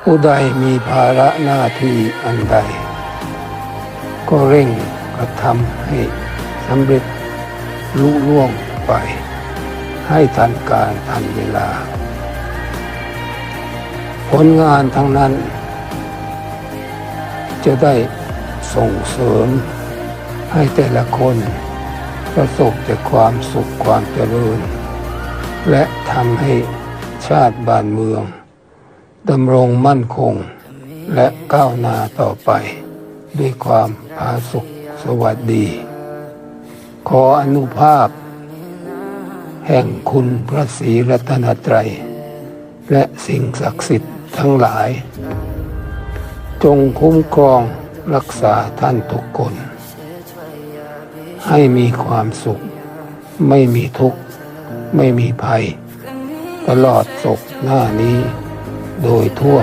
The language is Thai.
ผู้ใดมีภาระหน้าที่อันใดก็เร่งกระทำให้สำเร็จลุล่วงไปให้ทันการทันเวลาผลงานทั้งนั้นจะได้ส่งเสริมให้แต่ละคนประสบแต่ความสุขความเจริญและทำให้ชาติบ้านเมืองดำรงมั่นคงและก้าวหน้าต่อไปด้วยความผาสุกสวัสดีขออนุภาพแห่งคุณพระศรีรัตนตรัยและสิ่งศักดิ์สิทธิ์ทั้งหลายจงคุ้มครองรักษาท่านทุกคนให้มีความสุขไม่มีทุกข์ไม่มีภัยตลอดศกหน้านี้โดยทั่ว